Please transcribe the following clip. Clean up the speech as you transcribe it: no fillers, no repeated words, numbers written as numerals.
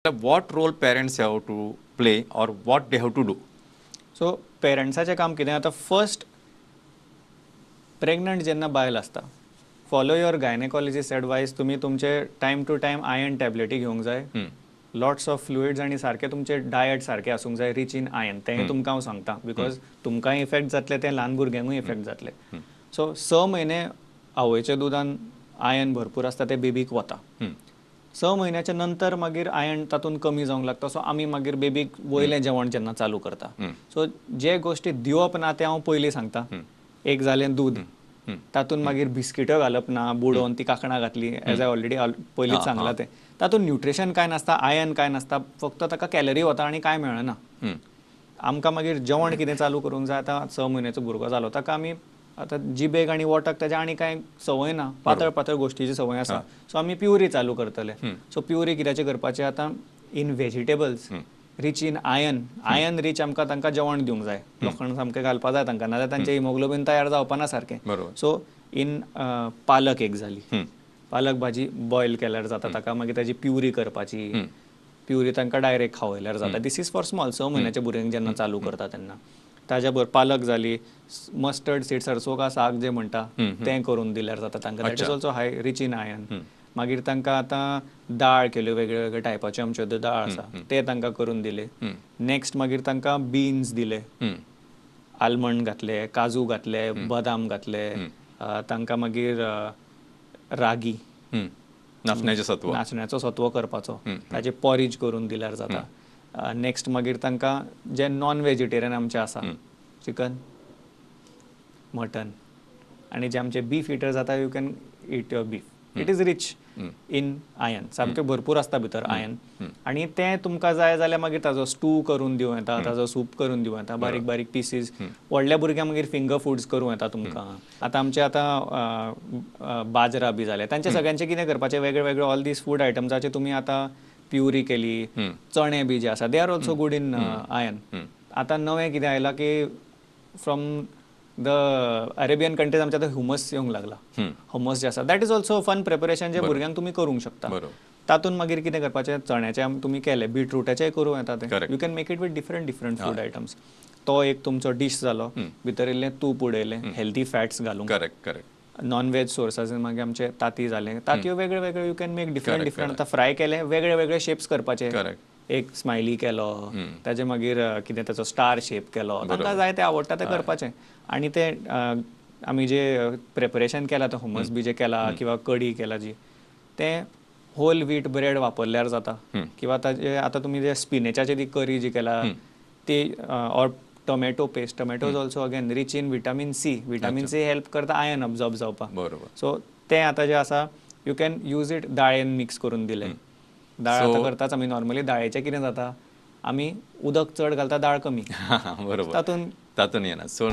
what role parents have to play or what they have to do? So पेरंट्साचें काम कितें आतां first pregnant जेन्ना बायल आसता फॉलो युअर गायनेकॉलॉजिस्ट एडवायस तुमी तुमचे टायम टू टायम आयर्न टॅबलेटी घेवंक जाय लॉट्स ऑफ फ्लुइड्स आनी सारके तुमचे डायट सारके आसूंक जाय रिच इन आयर्न तें तुमकां हांव सांगता बिकॉज तुमकांय इफेक्ट जातले तें ल्हान भुरग्यांकूय इफेक्ट जातले सो 6 म्हयने आवयच्या दुदान आयर्न भरपूर आसता तें बेबीक वता 6 म्हयन्याच्या नंतर मागीर आयर्न तातूंत कमी जावंक लागता सो आमी मागीर बेबीक वयलें जेवण जेन्ना चालू करता सो जे गोश्टी दिवप ना ते हांव पयलीं सांगता एक जालें दूद तातूंत मागीर बिस्किट्यो घालप ना बुडोवन ती कांकणां घातली एज आय ऑलरेडी पयलींच सांगलां तें तातूंत न्यूट्रिशन कांय नासता आयर्न कांय नासता फक्त ताका कॅलरी वता आनी कांय मेळना आमकां मागीर जेवण कितें चालू करूंक जाय आतां 6 म्हयन्याचो भुरगो जालो ताका आमी आतां जिबेक आनी वोटाक तेज्या आनी कांय संवय ना पातळ पातळ गोश्टीची संवय आसा सो आमी प्युरी चालू करतले सो प्युरी कित्याचें करपाचें आतां in vegetables rich in iron rich आमकां तांकां जेवण दिवंक जाय लोखंड सामकें घालपा जाय तांकां नाजाल्यार तांचें हिमोग्लोबीन तयार जावपाना सारकें सो इन पालक एक जाली पालक भाजी बॉयल केल्यार जाता ताका मागीर ताजी प्युरी करपाची प्युरी तांकां डायरेक्ट खावयल्यार जाता दीस इज फॉर स्मॉल 6 म्हयन्याच्या भुरग्यांक जेन्ना चालू करता तेन्ना ताज्या बरोबर पालक जाली मस्टर्ड सीड्स सरसों साग जे म्हणटा तें करून दिल्यार जाता तांकां that is also high rich in iron मागीर तांकां आतां दाळ केल्यो वेगळे वेगळे टायपाच्यो आमच्यो दाळ आसा ते तांकां करून दिले नेक्स्ट मागीर तांकां बीन्स दिले आल्मंड घातले काजू घातले बदाम घातले तांकां मागीर रागी नाचण्याचो सत्व करपाचो ताचे पॉरीज करून दिल्यार जाता नेक्स्ट मागीर तांकां जे नॉन व्हेजिटेरियन आमचे आसा चिकन मटन आनी जे आमचे बीफ इटर जाता you can eat your beef it is rich in iron सामकें भरपूर आसता भितर आयर्न आनी तें तुमकां जाय जाल्यार मागीर ताजो स्टू करून दिवं येता ताजो सूप करून दिवं येता बारीक बारीक पिसीस व्हडल्या भुरग्यांक मागीर फिंगर फूड्स करूं येता तुमकां आतां आमचे आतां बाजरा बी जाले तांचे सगळ्यांचे कितें करपाचें वेगळे वेगळे ऑल दीस फूड आयटम्साचे तुमी आतां प्युरी केली चणे बी जे आसा they are also good in iron आतां नवें कितें आयलां की फ्रॉम द अरेबियन कंट्रीज आमच्या आतां ह्युमस येवंक लागला hummus जे आसा that is also fun preparation जे भुरग्यांक तुमी करूंक शकता तातूंत मागीर कितें करपाचें चण्याचे तुमी केले बीटरूटाचेय करूं येता तें you can make it with different food items तो एक तुमचो डीश जालो भितर इल्लें तूप उडयलें हेल्दी फॅट्स घालूंक नॉन व्हेज सोर्सास मागीर आमचे तांती जाले तांतयो वेगळे वेगळे यू कॅन मेक डिफरंट आतां फ्राय केले वेगळे वेगळे शेप्स करपाचे एक स्मायली केलो ताजे मागीर कितें ताचो स्टार शेप केलो तांकां जाय तें आवडटा तें करपाचें आनी तें आमी जे प्रिपरेशन केलां तें hummus बी जे केलां किंवा कडी केला जी तें होल व्हीट ब्रेड वापरल्यार जाता किंवा ताजे आतां तुमी जे स्पिनेचाची ती करी जी केला ती or tomato paste tomato is also again rich in vitamin C help करता आयर्न अब्सॉर्ब जावपाक सो तें आतां जें आसा यू कॅन यूज इट दाळेन मिक्स करून दिलें दाळ आतां करताच आमी नॉर्मली दाळेचें कितें जाता आमी उदक चड घालता दाळ कमी तातूंत येना सो